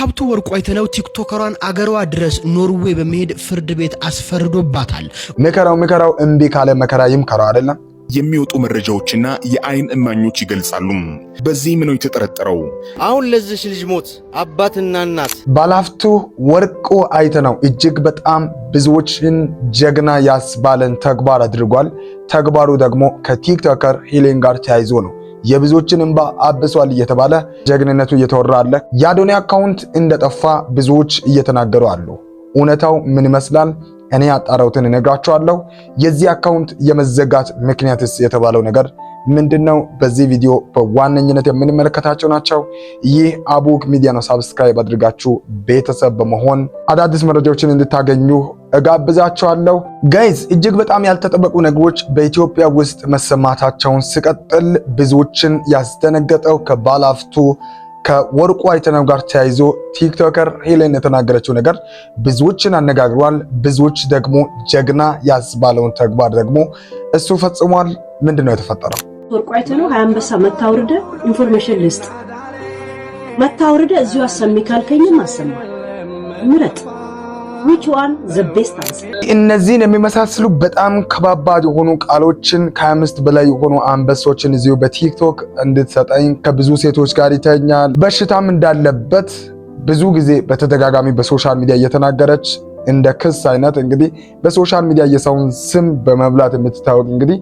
ባለሀብቱ ወርቁ አይተነው ቲክቶከሯን አገሯ ድረስ ኖርዌይ በመሄድ ፍርድ ቤት አስፈርዶባታል። መከራው እምቢ ካለ መከራ ይምከራው አይደለም የሚወጡ መረጃዎችና የአይን እማኞች ይገልጻሉ። በዚህ ምን ነው የተጠረጠረው? አሁን ለዚህ ልጅ ሞት አባትና እናት ባለሀብቱ ወርቁ አይተነው እጅግ በጣም ብዙዎችን ጀግና ያስባለን ተግባር አድርጓል። ተግባሩ ደግሞ ከቲክቶከር ሄለን ጋር ተያይዞ ነው። የብዙዎችን እንባ አብሷል እየተባለ ጀግንነቱ እየተወራ አለ። የአዶኒ አካውንት እንደጠፋ ብዙዎች እየተናገሩ አሉ። እውነታው ምን ይመስላል? እኔ ያጣራሁትን እነግራችኋለሁ። የዚህ አካውንት የመዘጋት ምክንያትስ የተባለው ነገር ምንድነው? በዚህ ቪዲዮ በዋነኝነት የምንመለከታቸው ናቸው። ይህ አቡክ ሚዲያ ነው። ሰብስክራይብ አድርጋችሁ ቤተሰብ በመሆን አዳዲስ መረጃዎችን እንድታገኙ እጋብዛችኋለሁ። ጋይዝ እጅግ በጣም ያልተጠበቁ ነገሮች በኢትዮጵያ ውስጥ መሰማታቸውን ሲቀጥል ብዙዎችን ያስደነገጠው ከባለሀብቱ ከወርቁ አይተነው ጋር ተያይዞ ቲክቶከር ሄለን የተናገረችው ነገር ብዙዎችን አነጋግሯል። ብዙዎች ደግሞ ጀግና ያስባለውን ተግባር ደግሞ እሱ ፈጽሟል። ምንድነው የተፈጠረው? ወርቁ አይተነው 20 አንበሳ መታወርደ ኢንፎርሜሽን ሊስት መታወርደ እዚሁ አሰሚ ካልከኝም አሰማ ምረጥ which one the best answer። እነዚህን የሚመሳሰሉ በጣም ከባባድ የሆኑ ቃሎችን ከ25 በላይ የሆኑ አንበሶችን እዚሁ በቲክቶክ እንድትሰጠኝ ከብዙ ሴቶች ጋር ይተኛል፣ በሽታም እንዳለበት ብዙ ጊዜ በተደጋጋሚ በሶሻል ሚዲያ እየተናገረች እንደ ክስ አይነት እንግዲህ በሶሻል ሚዲያ የሰውን ስም በመብላት የምትታወቅ እንግዲህ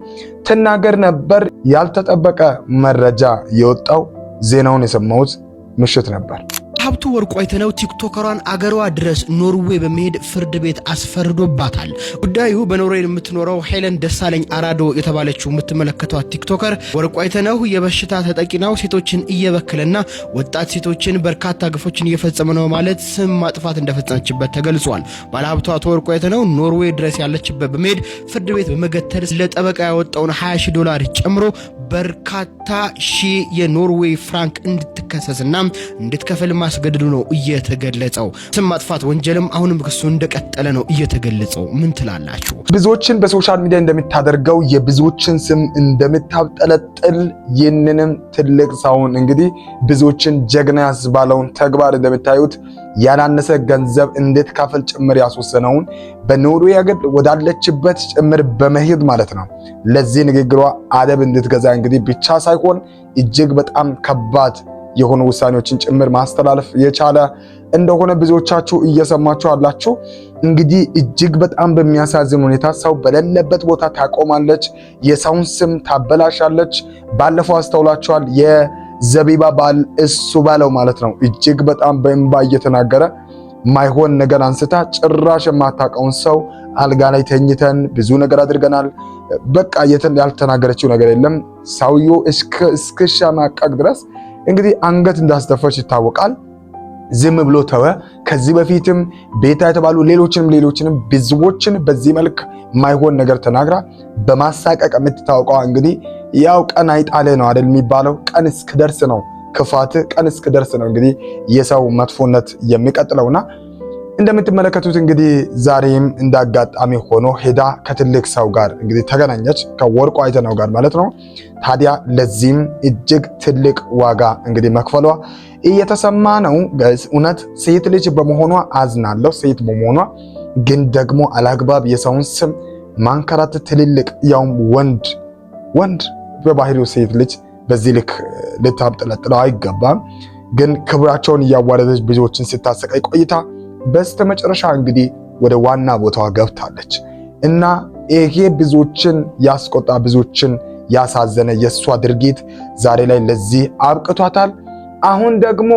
ትናገር ነበር። ያልተጠበቀ መረጃ የወጣው ዜናውን የሰማሁት ምሽት ነበር። ባለሀብቱ ወርቁ አይተነው ቲክቶከሯን አገሯ ድረስ ኖርዌይ በመሄድ ፍርድ ቤት አስፈርዶባታል። ጉዳዩ በኖርዌይ የምትኖረው ሄለን ደሳለኝ አራዶ የተባለችው የምትመለከቷት ቲክቶከር ወርቁ አይተነው የበሽታ ተጠቂ ነው፣ ሴቶችን እየበከለና ወጣት ሴቶችን በርካታ ግፎችን እየፈጸመ ነው ማለት ስም ማጥፋት እንደፈጸመችበት ተገልጿል። ባለሀብቱ አቶ ወርቁ አይተነው ኖርዌይ ድረስ ያለችበት በመሄድ ፍርድ ቤት በመገተር ለጠበቃ ያወጣውን $20,000 ጨምሮ በርካታ ሺህ የኖርዌይ ፍራንክ እንድትከሰስና እንድትከፍል ማስገደዱ ነው እየተገለጸው። ስም ማጥፋት ወንጀልም አሁንም ክሱ እንደቀጠለ ነው እየተገለጸው። ምን ትላላችሁ? ብዙዎችን በሶሻል ሚዲያ እንደምታደርገው የብዙዎችን ስም እንደምታብጠለጥል ይህንንም ትልቅ ሰውን እንግዲህ ብዙዎችን ጀግና ያስባለውን ተግባር እንደምታዩት ያላነሰ ገንዘብ እንድትከፍል ጭምር ያስወሰነውን በኖርዌይ ሀገር ወዳለችበት ጭምር በመሄድ ማለት ነው ለዚህ ንግግሯ አደብ እንድትገዛ እንግዲህ ብቻ ሳይሆን እጅግ በጣም ከባድ የሆኑ ውሳኔዎችን ጭምር ማስተላለፍ የቻለ እንደሆነ ብዙዎቻችሁ እየሰማችሁ አላችሁ። እንግዲህ እጅግ በጣም በሚያሳዝን ሁኔታ ሰው በሌለበት ቦታ ታቆማለች፣ የሰውን ስም ታበላሻለች። ባለፈው አስተውላችኋል። የዘቢባ ባል እሱ ባለው ማለት ነው እጅግ በጣም በእንባ እየተናገረ ማይሆን ነገር አንስታ ጭራሽ የማታውቀውን ሰው አልጋ ላይ ተኝተን ብዙ ነገር አድርገናል። በቃ ያልተናገረችው ነገር የለም። ሰውየው እስከሻማቀቅ ድረስ እንግዲህ አንገት እንዳስደፈች ይታወቃል። ዝም ብሎ ተወ። ከዚህ በፊትም ቤታ የተባሉ ሌሎችንም ብዙዎችን በዚህ መልክ ማይሆን ነገር ተናግራ በማሳቀቅ የምትታወቀው እንግዲህ ያው ቀን አይጣለ ነው አይደል የሚባለው። ቀን እስክደርስ ነው ክፋት፣ ቀን እስክደርስ ነው እንግዲህ የሰው መጥፎነት የሚቀጥለውና እንደምትመለከቱት እንግዲህ ዛሬም እንዳጋጣሚ ሆኖ ሄዳ ከትልቅ ሰው ጋር እንግዲህ ተገናኘች፣ ከወርቁ አይተነው ጋር ማለት ነው። ታዲያ ለዚህም እጅግ ትልቅ ዋጋ እንግዲህ መክፈሏ እየተሰማ ነው። እውነት ሴት ልጅ በመሆኗ አዝናለሁ። ሴት በመሆኗ ግን ደግሞ አላግባብ የሰውን ስም ማንከራት ትልልቅ ያውም ወንድ በባህሪው ሴት ልጅ በዚህ ልክ ልታብጠለጥለው አይገባም። ግን ክብራቸውን እያዋረደች ብዙዎችን ስታሰቃይ ቆይታ በስተመጨረሻ እንግዲህ ወደ ዋና ቦታዋ ገብታለች እና ይሄ ብዙዎችን ያስቆጣ ብዙዎችን ያሳዘነ የሷ ድርጊት ዛሬ ላይ ለዚህ አብቅቷታል። አሁን ደግሞ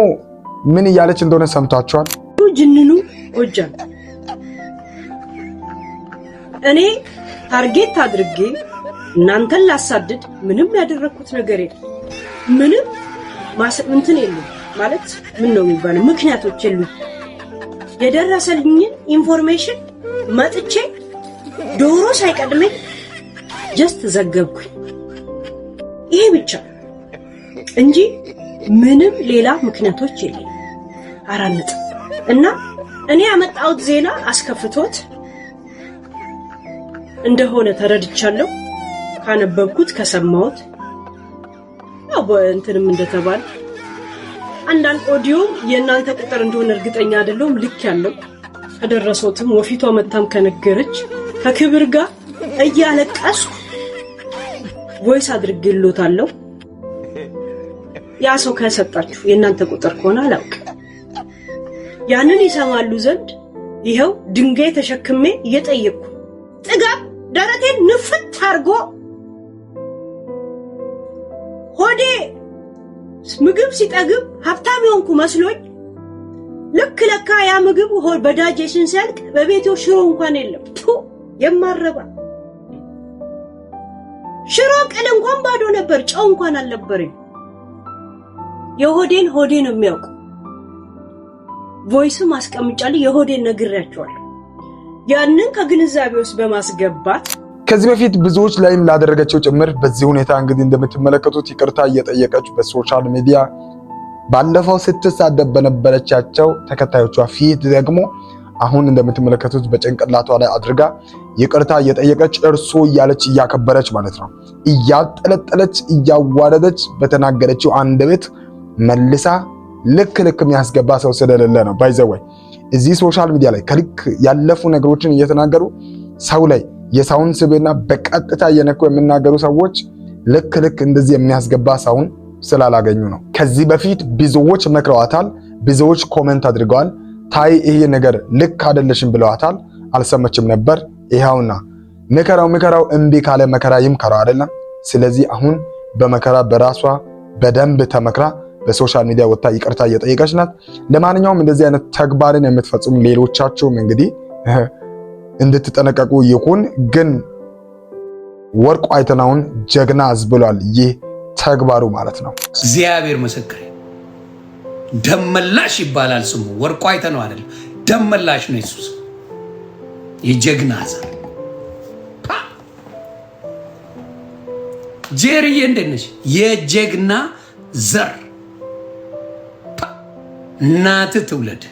ምን እያለች እንደሆነ ሰምታችኋል። ጅንኑ ጎጃም እኔ ታርጌት አድርጌ እናንተን ላሳድድ ምንም ያደረኩት ነገር የለም። ምንም እንትን የለም ማለት ምን ነው የሚባለው ምክንያቶች የሉም። የደረሰልኝን ኢንፎርሜሽን መጥቼ ዶሮ ሳይቀድመኝ ጀስት ዘገብኩኝ። ይሄ ብቻ እንጂ ምንም ሌላ ምክንያቶች የለም። አራነጥ እና እኔ ያመጣሁት ዜና አስከፍቶት እንደሆነ ተረድቻለሁ። ካነበብኩት ከሰማሁት ያው በእንትንም እንደተባለ አንዳንድ ኦዲዮ የእናንተ ቁጥር እንደሆነ እርግጠኛ አይደለሁም ልክ ያለው ከደረሰውትም ወፊቷ መታም ከነገረች ከክብር ጋር እያለቀስ ቮይስ አድርጌልዎታለሁ ያ ሰው ከሰጣችሁ የእናንተ ቁጥር ከሆነ አላውቅም ያንን ይሰማሉ ዘንድ ይሄው ድንጋይ ተሸክሜ እየጠየቅኩ ጥጋብ ደረቴን ንፍት አርጎ ሆዴ ምግብ ሲጠግብ ሀብታም የሆንኩ መስሎኝ ልክ ለካ ያ ምግብ ሆድ በዳጀሽን ሲያልቅ በቤቴው ሽሮ እንኳን የለም የማረባ ሽሮ ቅል እንኳን ባዶ ነበር ጨው እንኳን አልነበረኝ የሆዴን ሆዴን የሚያውቅ ቮይስ ማስቀምጫለሁ የሆዴን ነግሬያቸዋለሁ ያንን ከግንዛቤ ውስጥ በማስገባት ከዚህ በፊት ብዙዎች ላይም ላደረገችው ጭምር በዚህ ሁኔታ እንግዲህ እንደምትመለከቱት ይቅርታ እየጠየቀች በሶሻል ሚዲያ ባለፈው ስትሳደብ በነበረቻቸው ተከታዮቿ ፊት ደግሞ አሁን እንደምትመለከቱት በጭንቅላቷ ላይ አድርጋ ይቅርታ እየጠየቀች እርሱ እያለች እያከበረች ማለት ነው እያጠለጠለች እያዋረደች በተናገረችው አንደበት መልሳ ልክ የሚያስገባ ሰው ስለሌለ ነው ባይዘወይ እዚህ ሶሻል ሚዲያ ላይ ከልክ ያለፉ ነገሮችን እየተናገሩ ሰው ላይ የሳውን ስብዕና በቀጥታ እየነኩ የሚናገሩ ሰዎች ልክ እንደዚህ የሚያስገባ ሰውን ስላላገኙ ነው ከዚህ በፊት ብዙዎች መክረዋታል ብዙዎች ኮሜንት አድርገዋል ታይ ይሄ ነገር ልክ አይደለሽም ብለዋታል አልሰመችም ነበር ይሄውና መከራው እምቢ ካለ መከራ ይምከራው አይደለም ስለዚህ አሁን በመከራ በራሷ በደንብ ተመክራ በሶሻል ሚዲያ ወጣ ይቅርታ እየጠየቀች ናት ለማንኛውም እንደዚህ አይነት ተግባርን የምትፈጽሙ ሌሎቻችሁም እንግዲህ እንድትጠነቀቁ ይሁን ግን ወርቁ አይተናውን ጀግና አዝብሏል ይህ ተግባሩ ማለት ነው እግዚአብሔር ምስክሬ ደመላሽ ይባላል ስሙ ወርቁ አይተናው አይደል ደመላሽ ነው ኢየሱስ የጀግና ዘር ጄሪዬ እንደነሽ የጀግና ዘር እናት ትውለድ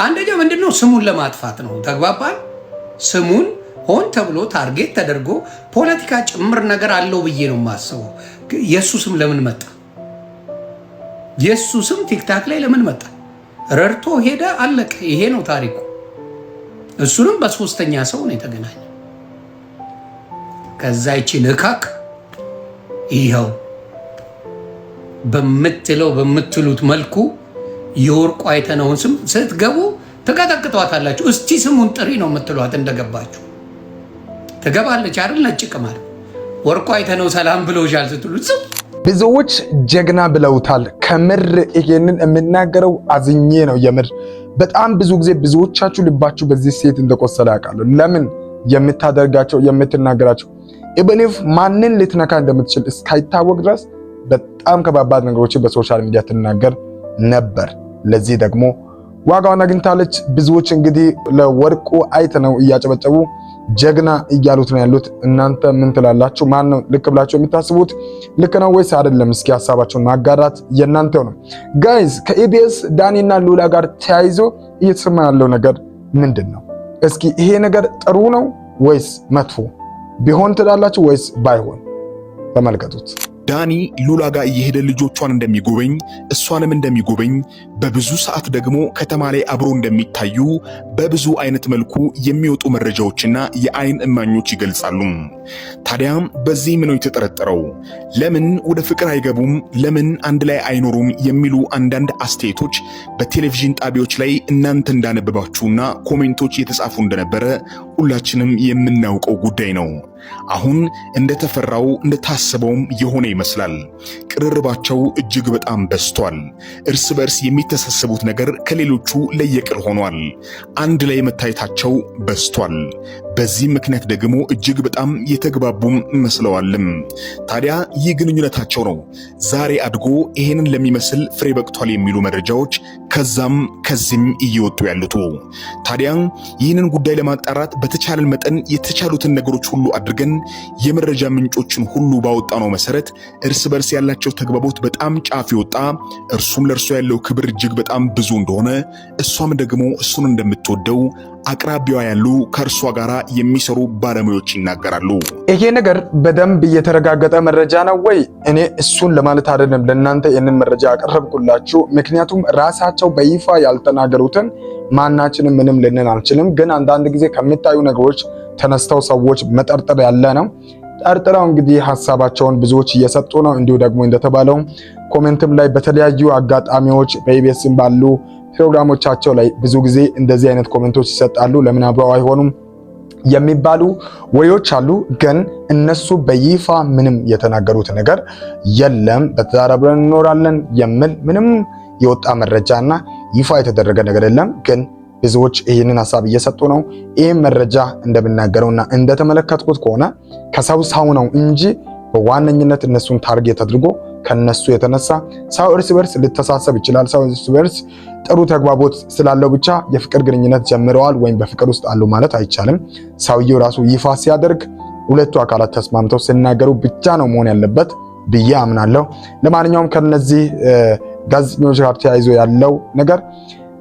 አንደኛው ምንድነው ስሙን ለማጥፋት ነው ተግባባን ስሙን ሆን ተብሎ ታርጌት ተደርጎ ፖለቲካ ጭምር ነገር አለው ብዬ ነው ማስበው ኢየሱስም ለምን መጣ ኢየሱስም ቲክታክ ላይ ለምን መጣ ረርቶ ሄደ አለቀ ይሄ ነው ታሪኩ እሱንም በሶስተኛ ሰው ነው የተገናኘ ከዛ ይችልካክ ይሄው በምትሉት መልኩ የወርቁ አይተናውን ስም ስትገቡ ተቀጠቅጧታላችሁ እስቲ ስሙን ጥሪ ነው የምትሏት እንደገባችሁ ተገባለች አይደል ነጭ ቅማል ወርቁ አይተናው ሰላም ብለውሻል ስትሉት ብዙዎች ጀግና ብለውታል ከምር ይሄንን የምናገረው አዝኜ ነው የምር በጣም ብዙ ጊዜ ብዙዎቻችሁ ልባችሁ በዚህ ሴት እንደቆሰለ ያውቃሉ ለምን የምታደርጋቸው የምትናገራቸው ኢብኒፍ ማንን ልትነካ እንደምትችል እስካይታወቅ ድረስ በጣም ከባባድ ነገሮችን በሶሻል ሚዲያ ትናገር ነበር ለዚህ ደግሞ ዋጋውን አግኝታለች ብዙዎች እንግዲህ ለወርቁ አይተናው እያጨበጨቡ ጀግና እያሉት ነው ያሉት እናንተ ምን ትላላችሁ ማን ነው ልክ ብላችሁ የምታስቡት ልክ ነው ወይስ አይደለም እስኪ ሐሳባችሁን ማጋራት የናንተው ነው ጋይስ ከኢቢኤስ ዳኒና ሉላ ጋር ተያይዞ እየተሰማ ያለው ነገር ምንድነው እስኪ ይሄ ነገር ጥሩ ነው ወይስ መጥፎ ቢሆን ትላላችሁ ወይስ ባይሆን ተመልከቱት ዳኒ ሉላ ጋር እየሄደ ልጆቿን እንደሚጎበኝ እሷንም እንደሚጎበኝ በብዙ ሰዓት ደግሞ ከተማ ላይ አብሮ እንደሚታዩ በብዙ አይነት መልኩ የሚወጡ መረጃዎችና የአይን እማኞች ይገልጻሉ። ታዲያም በዚህ ምን ነው የተጠረጠረው? ለምን ወደ ፍቅር አይገቡም? ለምን አንድ ላይ አይኖሩም? የሚሉ አንዳንድ አስተያየቶች በቴሌቪዥን ጣቢያዎች ላይ እናንተ እንዳነበባችሁና ኮሜንቶች እየተጻፉ እንደነበረ ሁላችንም የምናውቀው ጉዳይ ነው። አሁን እንደተፈራው እንደታሰበውም የሆነ ይመስላል። ቅርርባቸው እጅግ በጣም በዝቷል። እርስ በርስ የሚተሳሰቡት ነገር ከሌሎቹ ለየቅል ሆኗል። አንድ ላይ መታየታቸው በዝቷል። በዚህ ምክንያት ደግሞ እጅግ በጣም የተግባቡም መስለዋልም። ታዲያ ይህ ግንኙነታቸው ነው ዛሬ አድጎ ይሄንን ለሚመስል ፍሬ በቅቷል የሚሉ መረጃዎች ከዛም ከዚህም እየወጡ ያሉት። ታዲያ ይህንን ጉዳይ ለማጣራት በተቻለን መጠን የተቻሉትን ነገሮች ሁሉ አድርገን የመረጃ ምንጮችን ሁሉ ባወጣነው መሰረት እርስ በርስ ያላቸው ተግባቦት በጣም ጫፍ ይወጣ፣ እርሱም ለእርሷ ያለው ክብር እጅግ በጣም ብዙ እንደሆነ፣ እሷም ደግሞ እሱን እንደምትወደው አቅራቢያዋ ያሉ ከእርሷ ጋር የሚሰሩ ባለሙያዎች ይናገራሉ። ይሄ ነገር በደንብ የተረጋገጠ መረጃ ነው ወይ? እኔ እሱን ለማለት አይደለም ለእናንተ ይህንን መረጃ አቀረብኩላችሁ። ምክንያቱም ራሳቸው በይፋ ያልተናገሩትን ማናችንም ምንም ልንል አንችልም። ግን አንዳንድ ጊዜ ከሚታዩ ነገሮች ተነስተው ሰዎች መጠርጠር ያለ ነው። ጠርጥረው እንግዲህ ሐሳባቸውን ብዙዎች እየሰጡ ነው። እንዲሁ ደግሞ እንደተባለው ኮሜንትም ላይ በተለያዩ አጋጣሚዎች በኢቢኤስም ባሉ ፕሮግራሞቻቸው ላይ ብዙ ጊዜ እንደዚህ አይነት ኮሜንቶች ይሰጣሉ። ለምን አብረው አይሆኑም የሚባሉ ወሬዎች አሉ። ግን እነሱ በይፋ ምንም የተናገሩት ነገር የለም። በትዳር አብረን እንኖራለን የሚል ምንም የወጣ መረጃና ይፋ የተደረገ ነገር የለም። ግን ብዙዎች ይህንን ሐሳብ እየሰጡ ነው። ይህም መረጃ እንደምናገረውና እንደተመለከትኩት ከሆነ ከሰው ሰው ነው እንጂ በዋነኝነት እነሱን ታርጌት አድርጎ ከነሱ የተነሳ ሰው እርስ በርስ ሊተሳሰብ ይችላል። ሰው እርስ በርስ ጥሩ ተግባቦት ስላለው ብቻ የፍቅር ግንኙነት ጀምረዋል ወይም በፍቅር ውስጥ አሉ ማለት አይቻልም። ሰውየው ራሱ ይፋ ሲያደርግ ሁለቱ አካላት ተስማምተው ሲናገሩ ብቻ ነው መሆን ያለበት ብዬ አምናለሁ። ለማንኛውም ከነዚህ ጋዜጠኞች ጋር ተያይዞ ያለው ነገር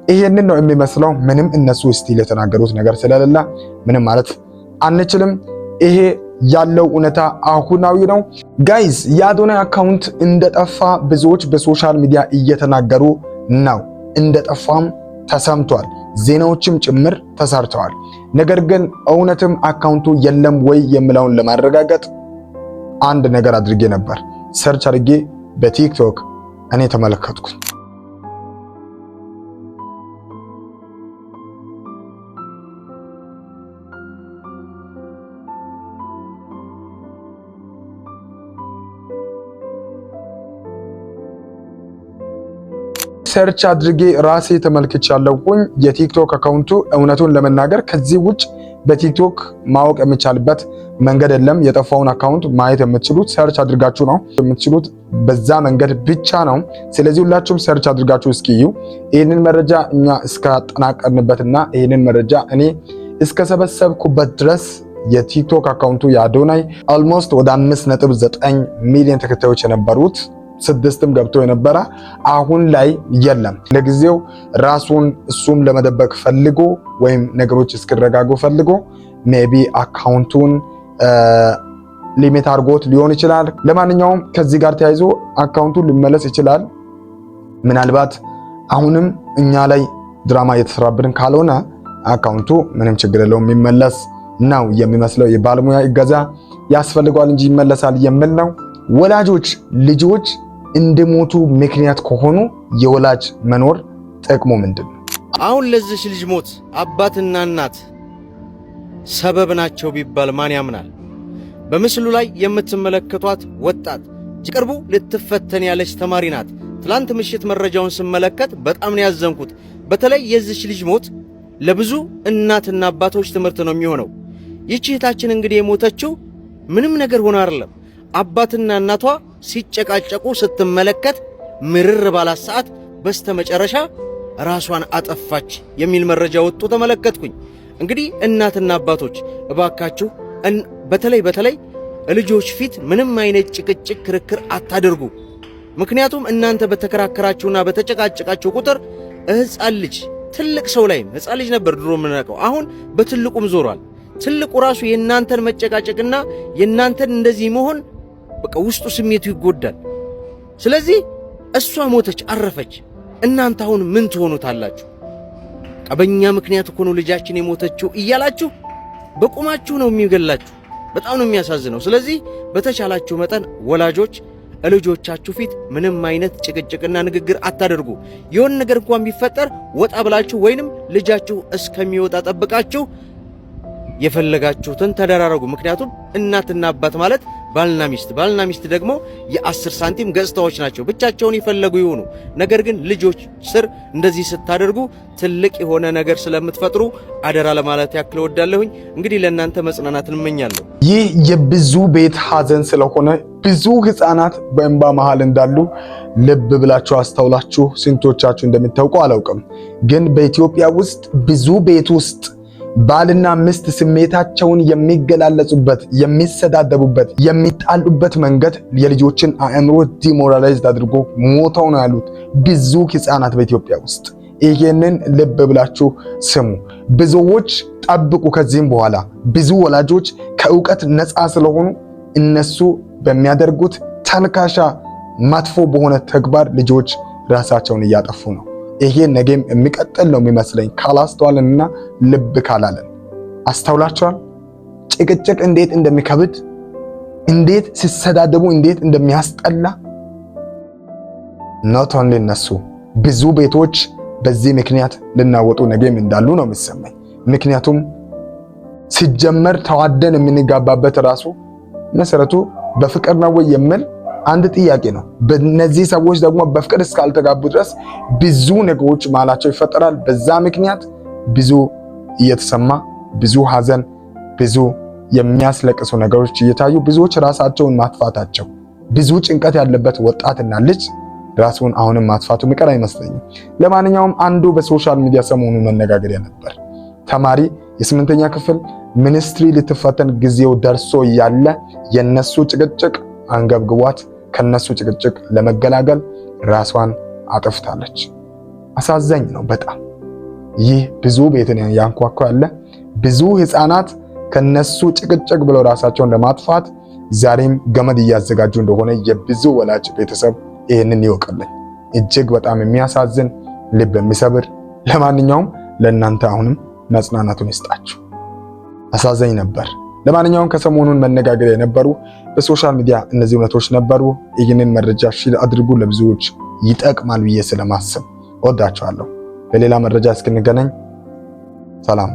ይሄንን ነው የሚመስለው። ምንም እነሱ ስቲል የተናገሩት ነገር ስለሌለ ምንም ማለት አንችልም። ይሄ ያለው እውነታ አሁናዊ ነው። ጋይስ የአዶናይ አካውንት እንደጠፋ ብዙዎች በሶሻል ሚዲያ እየተናገሩ ነው። እንደጠፋም ተሰምቷል። ዜናዎችም ጭምር ተሰርተዋል። ነገር ግን እውነትም አካውንቱ የለም ወይ የሚለውን ለማረጋገጥ አንድ ነገር አድርጌ ነበር። ሰርች አድርጌ በቲክቶክ እኔ ተመለከትኩ። ሰርች አድርጌ ራሴ ተመልክቻለሁኝ። የቲክቶክ አካውንቱ እውነቱን ለመናገር ከዚህ ውጭ በቲክቶክ ማወቅ የሚቻልበት መንገድ የለም። የጠፋውን አካውንት ማየት የምትችሉት ሰርች አድርጋችሁ ነው የምትችሉት፣ በዛ መንገድ ብቻ ነው። ስለዚህ ሁላችሁም ሰርች አድርጋችሁ እስኪዩ። ይህንን መረጃ እኛ እስካጠናቀርንበትና ይህንን መረጃ እኔ እስከሰበሰብኩበት ድረስ የቲክቶክ አካውንቱ የአዶናይ ኦልሞስት ወደ 5.9 ሚሊዮን ተከታዮች የነበሩት 6ም ገብቶ የነበረ አሁን ላይ የለም። ለጊዜው ራሱን እሱም ለመደበቅ ፈልጎ ወይም ነገሮች እስኪረጋጉ ፈልጎ ሜቢ አካውንቱን ሊሚት አድርጎት ሊሆን ይችላል። ለማንኛውም ከዚህ ጋር ተያይዞ አካውንቱን ሊመለስ ይችላል። ምናልባት አሁንም እኛ ላይ ድራማ እየተሰራብን ካልሆነ አካውንቱ ምንም ችግር የለውም የሚመለስ ነው የሚመስለው። የባለሙያ እገዛ ያስፈልገዋል እንጂ ይመለሳል የሚል ነው። ወላጆች ልጆች እንደሞቱ ምክንያት ከሆኑ የወላጅ መኖር ጥቅሙ ምንድን ነው? አሁን ለዚህ ልጅ ሞት አባትና እናት ሰበብ ናቸው ቢባል ማን ያምናል? በምስሉ ላይ የምትመለከቷት ወጣት ቅርቡ ልትፈተን ያለች ተማሪ ናት። ትላንት ምሽት መረጃውን ስመለከት በጣም ነው ያዘንኩት። በተለይ የዚህ ልጅ ሞት ለብዙ እናትና አባቶች ትምህርት ነው የሚሆነው። ይህች እህታችን እንግዲህ የሞተችው ምንም ነገር ሆነ አይደለም። አባትና እናቷ ሲጨቃጨቁ ስትመለከት ምርር ባላት ሰዓት በስተመጨረሻ ራሷን አጠፋች የሚል መረጃ ወጥቶ ተመለከትኩኝ። እንግዲህ እናትና አባቶች እባካችሁ በተለይ ልጆች ፊት ምንም አይነት ጭቅጭቅ፣ ክርክር አታድርጉ። ምክንያቱም እናንተ በተከራከራችሁና በተጨቃጨቃችሁ ቁጥር ሕፃን ልጅ ትልቅ ሰው ላይም ሕፃን ልጅ ነበር ድሮ የምናውቀው፣ አሁን በትልቁም ዞሯል። ትልቁ ራሱ የእናንተን መጨቃጨቅና የእናንተን እንደዚህ መሆን በቃ ውስጡ ስሜቱ ይጎዳል። ስለዚህ እሷ ሞተች፣ አረፈች። እናንተ አሁን ምን ትሆኑታላችሁ? በእኛ ምክንያት እኮ ነው ልጃችን የሞተችው እያላችሁ በቁማችሁ ነው የሚገላችሁ። በጣም ነው የሚያሳዝነው። ስለዚህ በተቻላችሁ መጠን ወላጆች ልጆቻችሁ ፊት ምንም አይነት ጭቅጭቅና ንግግር አታደርጉ። የሆነ ነገር እንኳን ቢፈጠር ወጣ ብላችሁ ወይንም ልጃችሁ እስከሚወጣ ጠብቃችሁ የፈለጋችሁትን ተደራረጉ። ምክንያቱም እናትና አባት ማለት ባልና ሚስት ደግሞ የ10 ሳንቲም ገጽታዎች ናቸው። ብቻቸውን ይፈለጉ ይሆኑ፣ ነገር ግን ልጆች ስር እንደዚህ ስታደርጉ ትልቅ የሆነ ነገር ስለምትፈጥሩ አደራ ለማለት ያክል ወዳለሁኝ። እንግዲህ ለእናንተ መጽናናትን እመኛለሁ። ይህ የብዙ ቤት ሐዘን ስለሆነ ብዙ ሕፃናት በእንባ መሃል እንዳሉ ልብ ብላችሁ አስተውላችሁ ስንቶቻችሁ እንደምታውቁ አላውቅም። ግን በኢትዮጵያ ውስጥ ብዙ ቤት ውስጥ ባልና ሚስት ስሜታቸውን የሚገላለጹበት፣ የሚሰዳደቡበት፣ የሚጣሉበት መንገድ የልጆችን አእምሮ ዲሞራላይዝድ አድርጎ ሞተው ነው ያሉት ብዙ ሕፃናት በኢትዮጵያ ውስጥ። ይሄንን ልብ ብላችሁ ስሙ። ብዙዎች ጠብቁ። ከዚህም በኋላ ብዙ ወላጆች ከእውቀት ነፃ ስለሆኑ እነሱ በሚያደርጉት ተልካሻ መጥፎ በሆነ ተግባር ልጆች ራሳቸውን እያጠፉ ነው። ይሄ ነገም የሚቀጥል ነው የሚመስለኝ ካላስተዋልንና ልብ ካላለን። አስተውላችኋል? ጭቅጭቅ እንዴት እንደሚከብድ፣ እንዴት ሲሰዳደቡ እንዴት እንደሚያስጠላ። ኖት ኦንሊ እነሱ ብዙ ቤቶች በዚህ ምክንያት ልናወጡ ነገም እንዳሉ ነው የሚሰማኝ። ምክንያቱም ሲጀመር ተዋደን የምንጋባበት ራሱ መሰረቱ በፍቅር ነው ወይ የሚል አንድ ጥያቄ ነው። በእነዚህ ሰዎች ደግሞ በፍቅር እስካልተጋቡ ድረስ ብዙ ነገሮች ማላቸው ይፈጠራል። በዛ ምክንያት ብዙ እየተሰማ ብዙ ሐዘን፣ ብዙ የሚያስለቅሱ ነገሮች እየታዩ ብዙዎች ራሳቸውን ማጥፋታቸው፣ ብዙ ጭንቀት ያለበት ወጣትና ልጅ ራሱን አሁንም ማጥፋቱ ምቀር አይመስለኝም። ለማንኛውም አንዱ በሶሻል ሚዲያ ሰሞኑን መነጋገሪያ ነበር። ተማሪ የ8ኛ ክፍል ሚኒስትሪ ልትፈተን ጊዜው ደርሶ ያለ የነሱ ጭቅጭቅ አንገብግቧት ከነሱ ጭቅጭቅ ለመገላገል ራሷን አጥፍታለች። አሳዛኝ ነው በጣም። ይህ ብዙ ቤትን ያንኳኳ ያለ ብዙ ህፃናት ከነሱ ጭቅጭቅ ብለው ራሳቸውን ለማጥፋት ዛሬም ገመድ እያዘጋጁ እንደሆነ የብዙ ወላጅ ቤተሰብ ይህንን ይወቅልኝ። እጅግ በጣም የሚያሳዝን ልብ የሚሰብር። ለማንኛውም ለእናንተ አሁንም መጽናናቱን ይስጣችሁ። አሳዛኝ ነበር። ለማንኛውም ከሰሞኑን መነጋገር የነበሩ በሶሻል ሚዲያ እነዚህ እውነቶች ነበሩ። ይህንን መረጃ ሼር አድርጉ፣ ለብዙዎች ይጠቅማል ብዬ ስለማስብ ወዳችኋለሁ። በሌላ መረጃ እስክንገናኝ ሰላም።